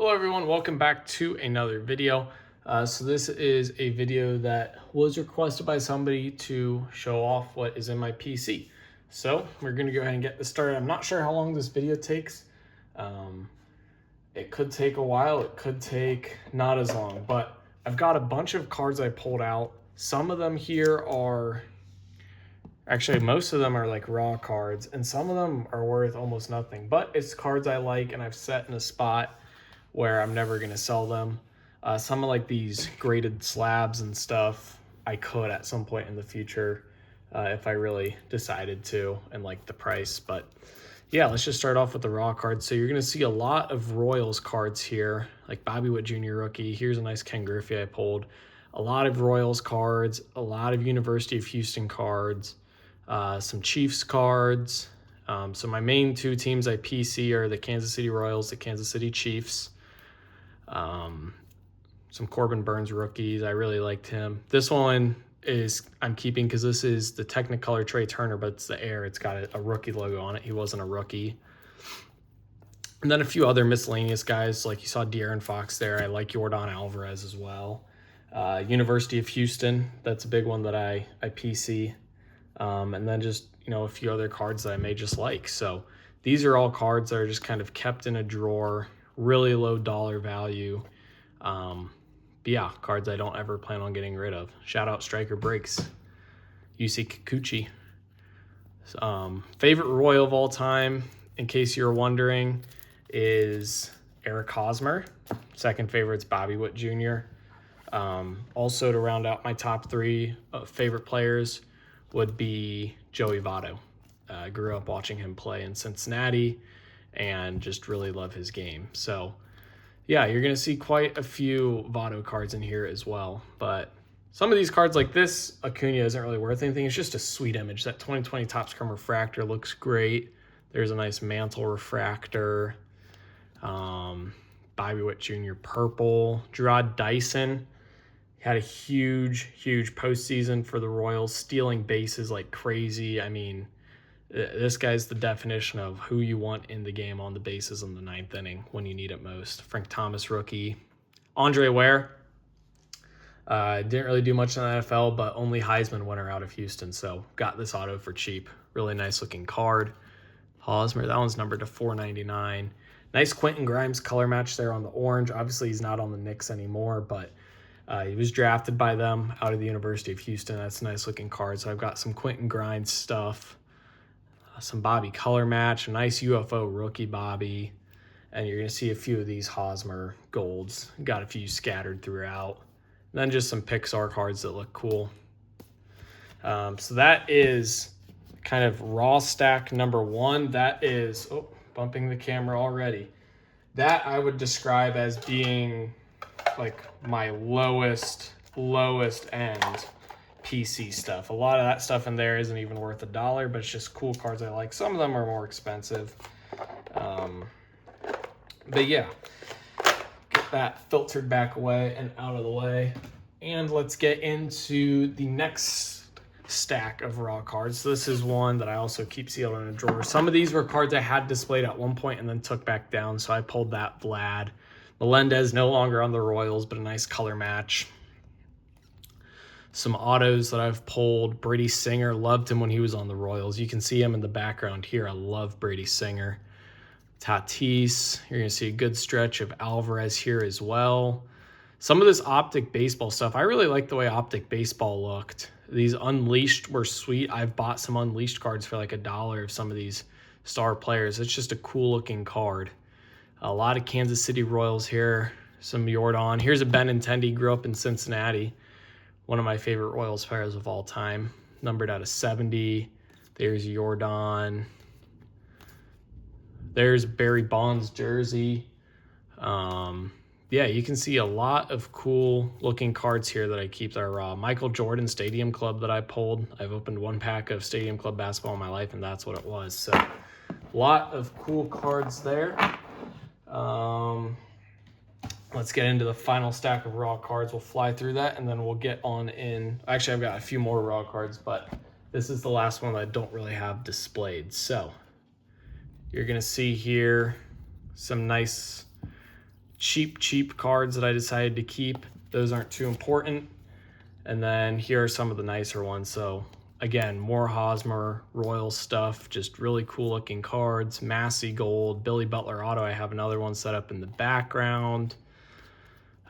Hello everyone, welcome back to another video. So this is a video that was requested by somebody to show off what is in my PC. So we're gonna go ahead and get this started. I'm not sure how long this video takes. It could take a while, it could take not as long, but I've got a bunch of cards I pulled out. Some of them here are, actually most of them are like raw cards, and some of them are worth almost nothing, but it's cards I like and I've set in a spot where I'm never going to sell them. Some of like these graded slabs and stuff, I could at some point in the future if I really decided to and like the price. But yeah, let's just start off with the raw cards. So you're going to see a lot of Royals cards here, like Bobby Witt Jr. rookie. Here's a nice Ken Griffey I pulled. A lot of Royals cards, a lot of University of Houston cards, some Chiefs cards. So my main two teams I PC are the Kansas City Royals, the Kansas City Chiefs. Some Corbin Burns rookies. I really liked him. This one is I'm keeping because this is the Technicolor Trey Turner, but it's the Air. It's got a rookie logo on it. He wasn't a rookie. And then a few other miscellaneous guys, like you saw De'Aaron Fox there. I like Yordan Alvarez as well. University of Houston, that's a big one that I PC. And then just, a few other cards that I may just like. So these are all cards that are just kind of kept in a drawer, really low dollar value. But yeah, cards I don't ever plan on getting rid of. Shout out Striker Breaks. UC Kikuchi. Favorite Royal of all time, in case you're wondering, is Eric Hosmer. Second favorite's Bobby Witt Jr. Also, to round out my top three favorite players would be Joey Votto. I grew up watching him play in Cincinnati and just really love his game. So yeah, you're going to see quite a few Votto cards in here as well. But some of these cards like this, Acuna isn't really worth anything. It's just a sweet image. That 2020 Topps Chrome Refractor looks great. There's a nice Mantle Refractor. Bobby Witt Jr. Purple. Gerard Dyson had a huge postseason for the Royals, stealing bases like crazy. I mean, this guy's the definition of who you want in the game on the bases in the ninth inning when you need it most. Frank Thomas rookie. Andre Ware. Didn't really do much in the NFL, but only Heisman winner out of Houston. So got this auto for cheap. Really nice looking card. Hosmer, that one's numbered to $4.99. Nice Quentin Grimes color match there on the orange. Obviously, he's not on the Knicks anymore, but he was drafted by them out of the University of Houston. That's a nice looking card. So I've got some Quentin Grimes stuff. Some Bobby color match, a nice UFO rookie Bobby, and you're going to see a few of these Hosmer golds. Got a few scattered throughout. And then just some Pixar cards that look cool. So that is kind of raw stack number one. That is, bumping the camera already. That I would describe as being like my lowest end PC stuff. A lot of that stuff in there isn't even worth $1, but it's just cool cards I like. Some of them are more expensive. But yeah, get that filtered back away and out of the way. And let's get into the next stack of raw cards. So this is one that I also keep sealed in a drawer. Some of these were cards I had displayed at one point and then took back down. So I pulled that Vlad. Melendez no longer on the Royals, but a nice color match. Some autos that I've pulled. Brady Singer, loved him when he was on the Royals. You can see him in the background here. I love Brady Singer. Tatis, you're going to see a good stretch of Alvarez here as well. Some of this Optic Baseball stuff, I really like the way Optic Baseball looked. These Unleashed were sweet. I've bought some Unleashed cards for like $1 of some of these star players. It's just a cool looking card. A lot of Kansas City Royals here. Some Yordan. Here's a Benintendi, grew up in Cincinnati. One of my favorite Royals players of all time. Numbered out of 70. There's Yordan. There's Barry Bonds jersey. Yeah, you can see a lot of cool looking cards here that I keep that are raw. Michael Jordan Stadium Club that I pulled. I've opened one pack of Stadium Club basketball in my life, and that's what it was. So a lot of cool cards there. Let's get into the final stack of raw cards. We'll fly through that, and then we'll get on in. Actually, I've got a few more raw cards, but this is the last one that I don't really have displayed. So you're going to see here some nice cheap cards that I decided to keep. Those aren't too important. And then here are some of the nicer ones. So again, more Hosmer Royals stuff, just really cool looking cards. Massey Gold, Billy Butler Auto. I have another one set up in the background.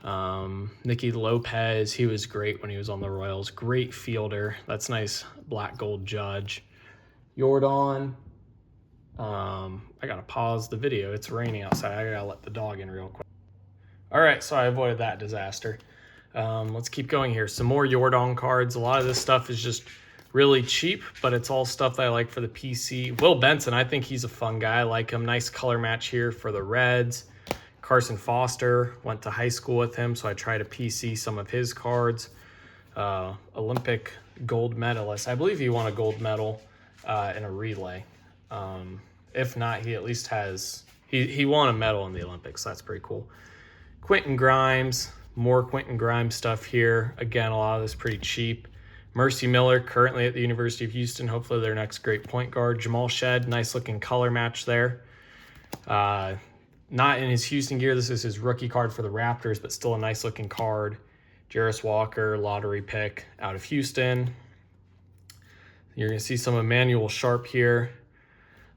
Nicky Lopez, he was great when he was on the Royals. Great fielder. That's nice black gold Judge. Jordan. I gotta pause the video. It's raining outside. I gotta let the dog in real quick. All right, so I avoided that disaster. Let's keep going here. Some more Jordan cards. A lot of this stuff is just really cheap, but it's all stuff that I like for the PC. Will Benson, I think he's a fun guy. I like him. Nice color match here for the Reds. Carson Foster, went to high school with him, so I try to PC some of his cards. Olympic gold medalist. I believe he won a gold medal in a relay. If not, he at least has, he won a medal in the Olympics. So that's pretty cool. Quentin Grimes, more Quentin Grimes stuff here. Again, a lot of this pretty cheap. Mercy Miller, currently at the University of Houston, hopefully their next great point guard. Jamal Shed, nice looking color match there. Not in his Houston gear. This is his rookie card for the Raptors, but still a nice looking card. Jarris Walker, lottery pick out of Houston. You're going to see some Emmanuel Sharp here.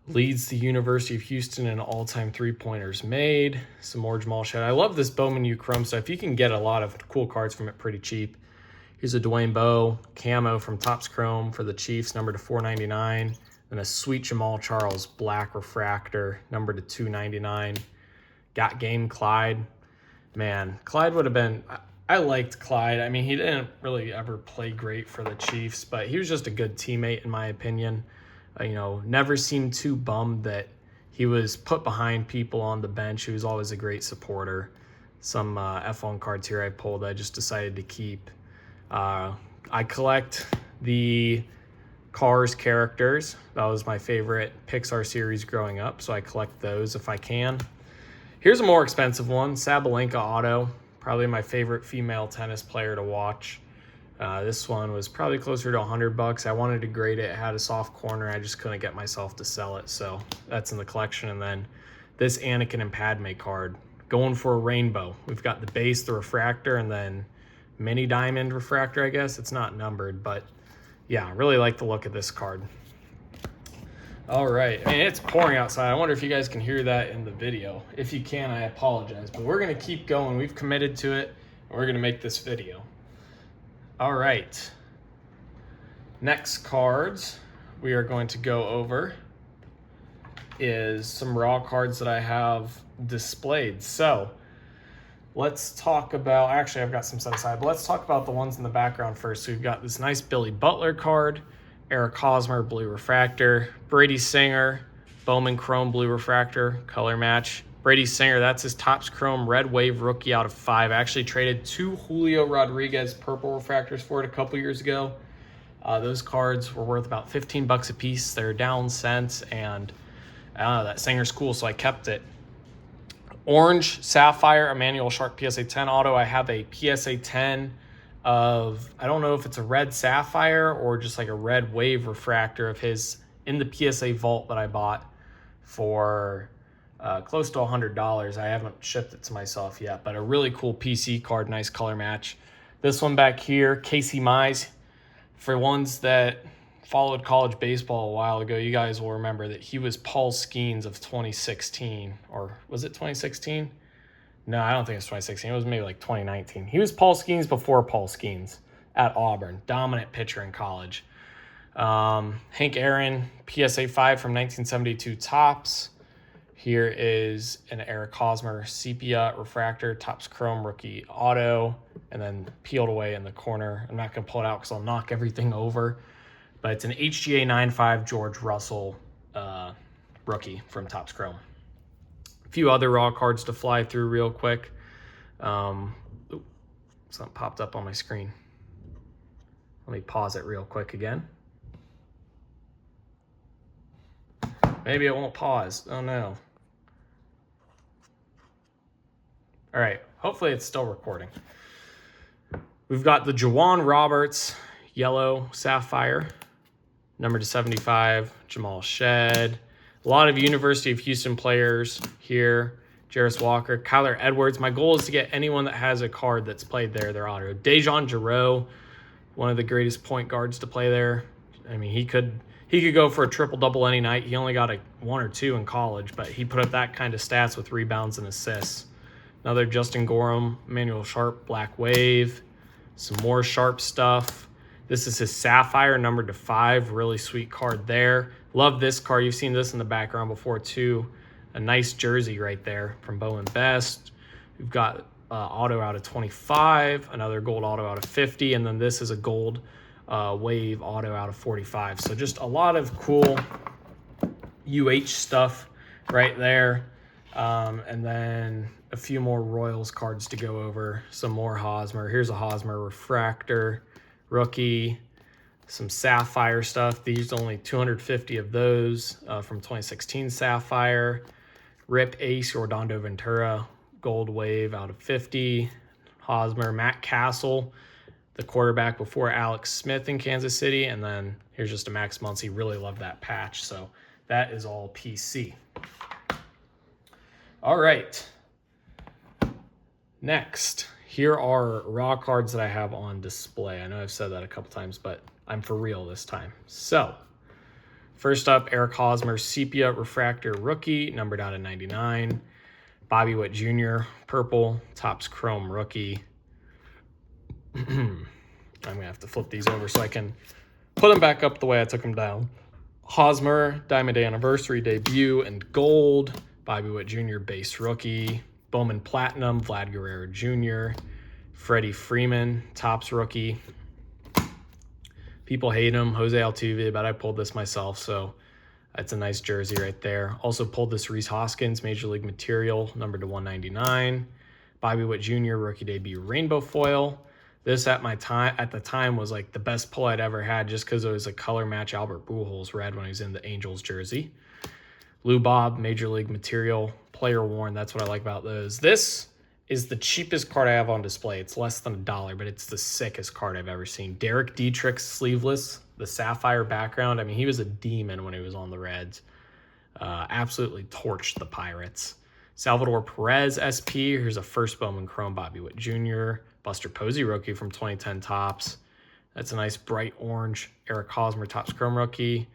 Leads the University of Houston in all-time three-pointers made. Some more Jamal Shed. I love this Bowman U Chrome stuff. You can get a lot of cool cards from it pretty cheap. Here's a Dwayne Bowe camo from Topps Chrome for the Chiefs, numbered to $4.99. And a sweet Jamal Charles black refractor, numbered to $2.99. Got game Clyde. Man, Clyde would have been... I liked Clyde. I mean, he didn't really ever play great for the Chiefs, but he was just a good teammate in my opinion. Never seemed too bummed that he was put behind people on the bench. He was always a great supporter. Some F1 cards here I pulled I just decided to keep. I collect the Cars characters. That was my favorite Pixar series growing up, so I collect those if I can. Here's a more expensive one, Sabalenka Auto. Probably my favorite female tennis player to watch. This one was probably closer to $100. I wanted to grade it. It had a soft corner. I just couldn't get myself to sell it, so that's in the collection. And then this Anakin and Padme card, going for a rainbow. We've got the base, the refractor, and then mini diamond refractor, I guess. It's not numbered, but yeah, I really like the look of this card. All right, and it's pouring outside. I wonder if you guys can hear that in the video. If you can, I apologize, but we're gonna keep going. We've committed to it, and we're gonna make this video. All right, next cards we are going to go over is some raw cards that I have displayed. So let's talk about, actually I've got some set aside, but let's talk about the ones in the background first. So we've got this nice Billy Butler card, Eric Hosmer blue refractor, Brady Singer, Bowman Chrome blue refractor, color match. Brady Singer, that's his Topps Chrome Red Wave rookie out of 5. I actually traded 2 Julio Rodriguez purple refractors for it a couple years ago. Those cards were worth about $15 a piece. They're down since, and that Singer's cool, so I kept it. Orange Sapphire Emmanuel Sharp PSA 10 auto. I have a PSA 10 of, I don't know if it's a red sapphire or just like a red wave refractor of his in the PSA vault that I bought for close to $100. I haven't shipped it to myself yet, but a really cool PC card, nice color match. This one back here, Casey Mize. For ones that followed college baseball a while ago, you guys will remember that he was Paul Skeens of 2016, or was it 2016? No, I don't think it's 2016. It was maybe like 2019. He was Paul Skeens before Paul Skeens at Auburn. Dominant pitcher in college. Hank Aaron, PSA 5 from 1972 Topps. Here is an Eric Hosmer Sepia refractor, Topps Chrome rookie auto, and then peeled away in the corner. I'm not going to pull it out because I'll knock everything over. But it's an HGA 9.5 George Russell rookie from Topps Chrome. A few other raw cards to fly through real quick. Something popped up on my screen. Let me pause it real quick again. Maybe it won't pause. Oh no. All right, hopefully it's still recording. We've got the Juwan Roberts yellow sapphire, number to 75, Jamal Shed. A lot of University of Houston players here. Jarris Walker, Kyler Edwards. My goal is to get anyone that has a card that's played there, their auto. Dejan Jarreau, one of the greatest point guards to play there. I mean, he could go for a triple-double any night. He only got a 1 or 2 in college, but he put up that kind of stats with rebounds and assists. Another Justin Gorham, Emmanuel Sharp, Black Wave. Some more Sharp stuff. This is his Sapphire, numbered to 5. Really sweet card there. Love this card. You've seen this in the background before, too. A nice jersey right there from Bowman Best. We've got auto out of 25, another gold auto out of 50, and then this is a gold wave auto out of 45. So just a lot of cool UH stuff right there. And then a few more Royals cards to go over. Some more Hosmer. Here's a Hosmer Refractor rookie. Some Sapphire stuff. These only 250 of those from 2016 Sapphire. Rip Ace Redondo Ventura. Gold wave out of 50. Hosmer. Matt Castle, the quarterback before Alex Smith in Kansas City. And then here's just a Max Muncy. Really love that patch. So that is all PC. All right. Next, here are raw cards that I have on display. I know I've said that a couple times, but I'm for real this time. So, first up, Eric Hosmer Sepia Refractor Rookie, numbered out of 99. Bobby Witt Jr., Purple, Topps Chrome Rookie. I'm going to have to flip these over so I can put them back up the way I took them down. Hosmer, Diamond Anniversary Debut, and Gold. Bobby Witt Jr., Base Rookie. Bowman Platinum, Vlad Guerrero Jr. Freddie Freeman, Topps Rookie. People hate him, Jose Altuve, but I pulled this myself, so that's a nice jersey right there. Also pulled this Rhys Hoskins, Major League Material, numbered to 199. Bobby Witt Jr., Rookie Debut Rainbow Foil. This at the time was like the best pull I'd ever had just because it was a color match Albert Pujols red when he was in the Angels jersey. Lou Bob, Major League Material, player worn. That's what I like about those. This is the cheapest card I have on display. It's less than $1, but it's the sickest card I've ever seen. Derek Dietrich, sleeveless, the sapphire background. I mean, he was a demon when he was on the Reds. Absolutely torched the Pirates. Salvador Perez, SP. Here's a first Bowman Chrome, Bobby Witt Jr. Buster Posey rookie from 2010 Topps. That's a nice bright orange. Eric Hosmer, Topps Chrome rookie.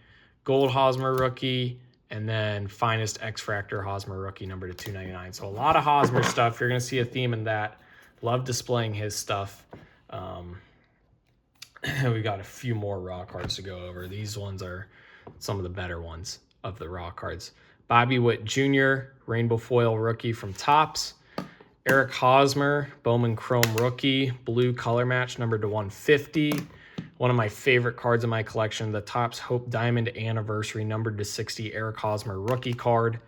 Gold Hosmer rookie. And then Finest X-Fractor Hosmer rookie, number to 299. So a lot of Hosmer stuff. You're going to see a theme in that. Love displaying his stuff. We got a few more raw cards to go over. These ones are some of the better ones of the raw cards. Bobby Witt Jr., Rainbow Foil rookie from Topps. Eric Hosmer, Bowman Chrome rookie, blue color match, numbered to 150. One of my favorite cards in my collection, the Topps Hope Diamond Anniversary, numbered to 60, Eric Hosmer rookie card.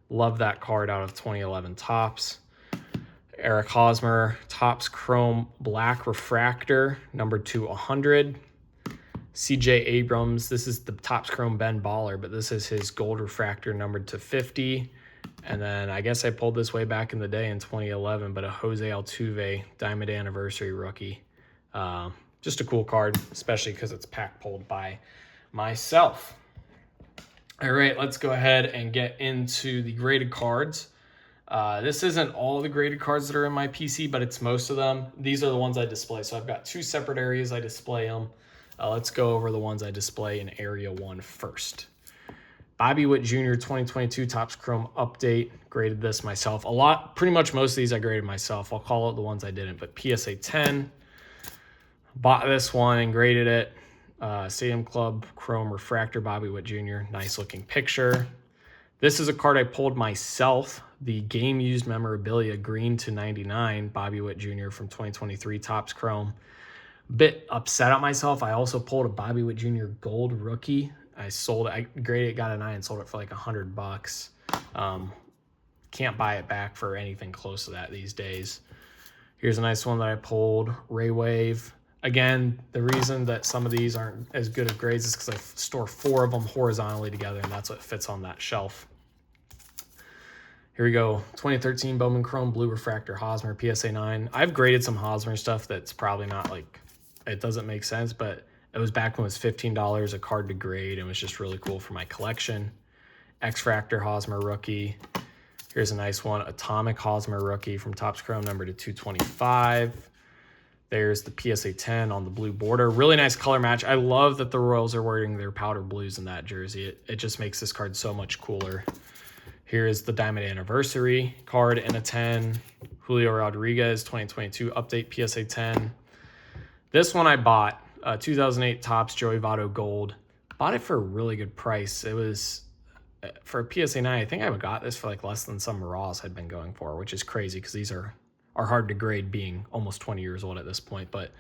Love that card out of 2011 Topps. Eric Hosmer, Topps Chrome Black Refractor, numbered to 100. CJ Abrams, this is the Topps Chrome Ben Baller, but this is his Gold Refractor, numbered to 50. And then I guess I pulled this way back in the day in 2011, but a Jose Altuve Diamond Anniversary rookie. Just a cool card, especially because it's pack pulled by myself. All right, let's go ahead and get into the graded cards. This isn't all the graded cards that are in my PC, but it's most of them. These are the ones I display. So I've got two separate areas I display them. Let's go over the ones I display in Area 1 first. Bobby Witt Jr. 2022 Topps Chrome Update. Graded this myself. Pretty much most of these I graded myself. I'll call out the ones I didn't, but PSA 10. Bought this one and graded it. Stadium Club Chrome Refractor, Bobby Witt Jr. Nice looking picture. This is a card I pulled myself. The Game Used Memorabilia Green to 99, Bobby Witt Jr. from 2023 Topps Chrome. Bit upset at myself. I also pulled a Bobby Witt Jr. Gold Rookie. I sold it. I graded it, got a 9, and sold it for like $100. Can't buy it back for anything close to that these days. Here's a nice one that I pulled. Ray Wave. Again, the reason that some of these aren't as good of grades is because I store 4 of them horizontally together, and that's what fits on that shelf. Here we go. 2013 Bowman Chrome Blue Refractor Hosmer PSA 9. I've graded some Hosmer stuff that's probably not like, it doesn't make sense, but it was back when it was $15 a card to grade. It was just really cool for my collection. X-Fractor Hosmer rookie. Here's a nice one, Atomic Hosmer rookie from Topps Chrome, number to 225. There's the PSA 10 on the blue border. Really nice color match. I love that the Royals are wearing their powder blues in that jersey. It just makes this card so much cooler. Here is the Diamond Anniversary card in a 10. Julio Rodriguez 2022 update PSA 10. This one I bought, 2008 Topps Joey Votto Gold. Bought it for a really good price. It was, for a PSA 9, I think I got this for like less than some Raws had been going for, which is crazy because these are hard to grade being almost 20 years old at this point. But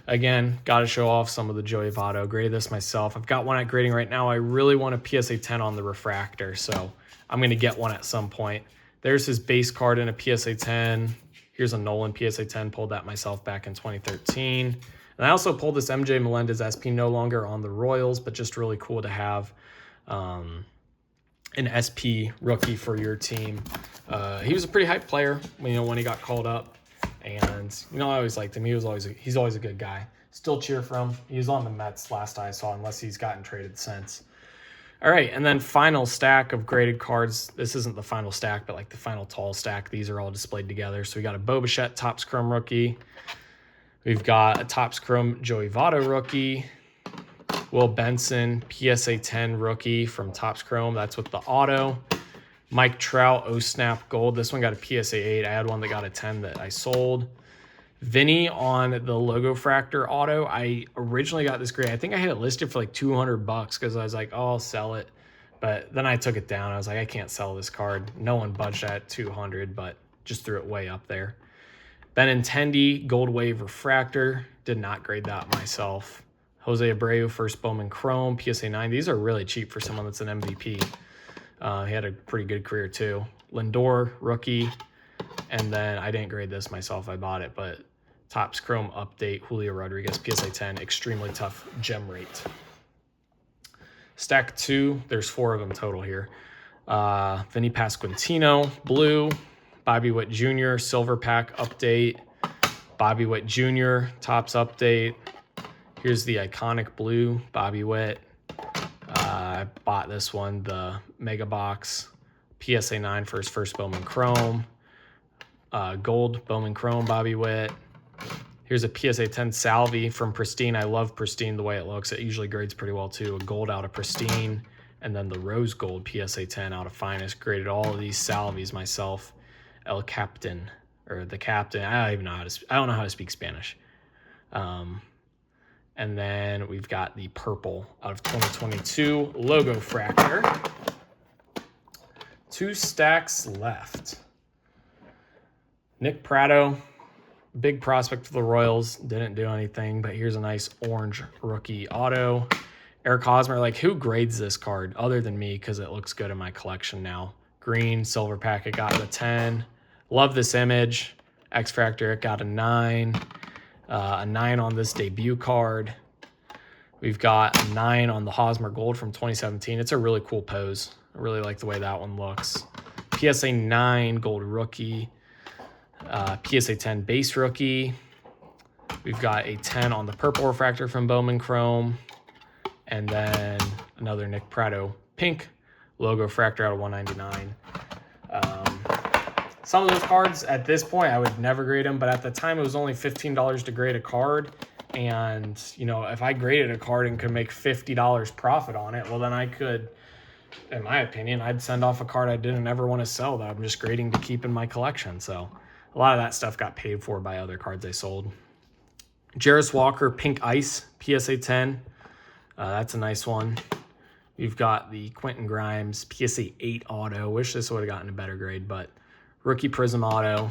again, got to show off some of the Joey Votto. Graded this myself. I've got one at grading right now. I really want a PSA 10 on the refractor, so I'm going to get one at some point. There's his base card in a PSA 10. Here's a Nolan PSA 10. Pulled that myself back in 2013. And I also pulled this MJ Melendez SP, no longer on the Royals, but just really cool to have an SP rookie for your team. He was a pretty hyped player, when he got called up, and I always liked him. He's always a good guy. Still cheer for him. He was on the Mets last I saw, unless he's gotten traded since. All right, and then final stack of graded cards. This isn't the final stack, but like the final tall stack. These are all displayed together. So we got a Bo Bichette Topps Chrome rookie. We've got a Topps Chrome Joey Votto rookie. Will Benson PSA 10 rookie from Topps Chrome. That's with the auto. Mike Trout O-Snap Gold. This one got a PSA 8. I had one that got a 10 that I sold. Vinny on the Logo Fractor auto. I originally got this grade. I think I had it listed for like $200 because I was like, oh, I'll sell it. But then I took it down. I was like, I can't sell this card. No one budged at 200, but just threw it way up there. Benintendi Gold Wave Refractor. Did not grade that myself. Jose Abreu First Bowman Chrome PSA 9. These are really cheap for someone that's an MVP. He had a pretty good career too. Lindor rookie. And then I didn't grade this myself. I bought it, but Topps Chrome update, Julio Rodriguez, PSA 10, extremely tough gem rate. Stack 2, there's 4 of them total here. Vinny Pasquantino, blue. Bobby Witt Jr., silver pack update. Bobby Witt Jr., Topps update. Here's the iconic blue, Bobby Witt. I bought this one, the Mega Box, PSA 9 for his First Bowman Chrome. Gold Bowman Chrome, Bobby Witt. Here's a PSA 10 Salvi from Pristine. I love Pristine the way it looks. It usually grades pretty well too. A gold out of Pristine, and then the Rose Gold PSA 10 out of Finest. Graded all of these Salvis myself. El Captain, or the Captain. I don't even know I don't know how to speak Spanish. And then we've got the purple out of 2022 Logo Fractor. 2 stacks left. Nick Pratto, big prospect for the Royals, didn't do anything, but here's a nice orange rookie auto. Eric Hosmer, like, who grades this card other than me because it looks good in my collection now. Green, silver packet, got a 10. Love this image. X Fractor, it got a 9. A 9 on this debut card. We've got a 9 on the Hosmer Gold from 2017. It's a really cool pose. I really like the way that one looks. PSA 9 Gold rookie. PSA 10 base rookie. We've got a 10 on the purple refractor from Bowman Chrome. And then another Nick Pratto pink Logo Fractor out of 199. Some of those cards at this point, I would never grade them, but at the time it was only $15 to grade a card. And, if I graded a card and could make $50 profit on it, well, then I could, in my opinion, I'd send off a card I didn't ever want to sell that I'm just grading to keep in my collection. So a lot of that stuff got paid for by other cards I sold. Jarris Walker Pink Ice PSA 10. That's a nice one. We've got the Quentin Grimes PSA 8 auto. Wish this would have gotten a better grade, but rookie Prism auto.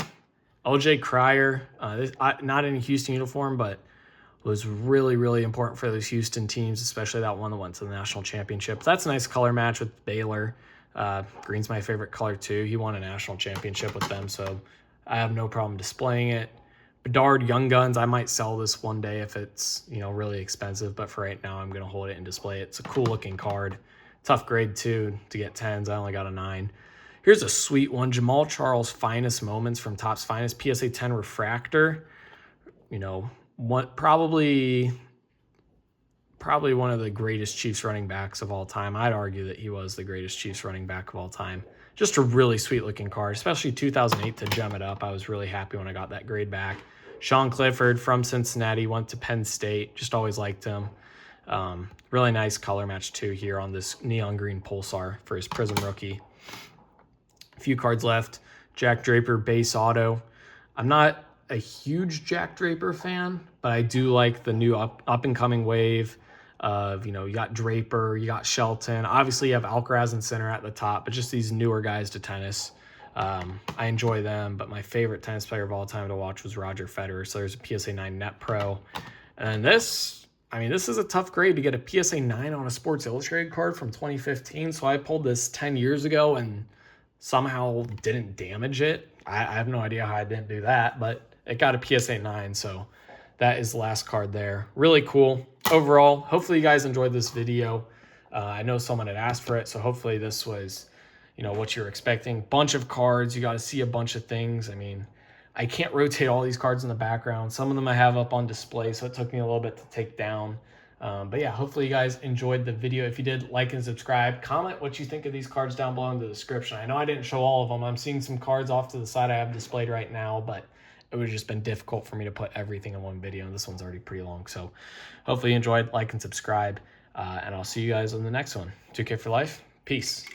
LJ Cryer, not in a Houston uniform, but was really, really important for those Houston teams, especially that one that went to the national championship. That's a nice color match with Baylor. Green's my favorite color too. He won a national championship with them, so I have no problem displaying it. Bedard Young Guns, I might sell this one day if it's really expensive, but for right now I'm going to hold it and display it. It's a cool looking card. Tough grade too to get 10s. I only got a 9. Here's a sweet one, Jamal Charles Finest Moments from Topps Finest, PSA 10 Refractor. Probably one of the greatest Chiefs running backs of all time. I'd argue that he was the greatest Chiefs running back of all time. just a really sweet looking card, especially 2008 to gem it up. I was really happy when I got that grade back. Sean Clifford from Cincinnati, went to Penn State. Just always liked him. Really nice color match too here on this neon green Pulsar for his Prism rookie. A few cards left. Jack Draper base auto. I'm not a huge Jack Draper fan, but I do like the new up and coming wave of, you got Draper, you got Shelton. Obviously, you have Alcaraz and center at the top, but just these newer guys to tennis. I enjoy them, but my favorite tennis player of all time to watch was Roger Federer. So there's a PSA 9 Net Pro. And this is a tough grade to get a PSA 9 on a Sports Illustrated card from 2015. So I pulled this 10 years ago and somehow didn't damage it. I have no idea how I didn't do that, but it got a PSA 9. So that is the last card there. Really cool. Overall, hopefully you guys enjoyed this video. I know someone had asked for it, so hopefully this was, what you're expecting. Bunch of cards. You got to see a bunch of things. I mean, I can't rotate all these cards in the background. Some of them I have up on display, so it took me a little bit to take down. But yeah, hopefully you guys enjoyed the video. If you did, like and subscribe. Comment what you think of these cards down below in the description. I know I didn't show all of them. I'm seeing some cards off to the side I have displayed right now, but it would have just been difficult for me to put everything in one video, and this one's already pretty long. So hopefully you enjoyed. Like and subscribe, and I'll see you guys on the next one. 2K for life. Peace.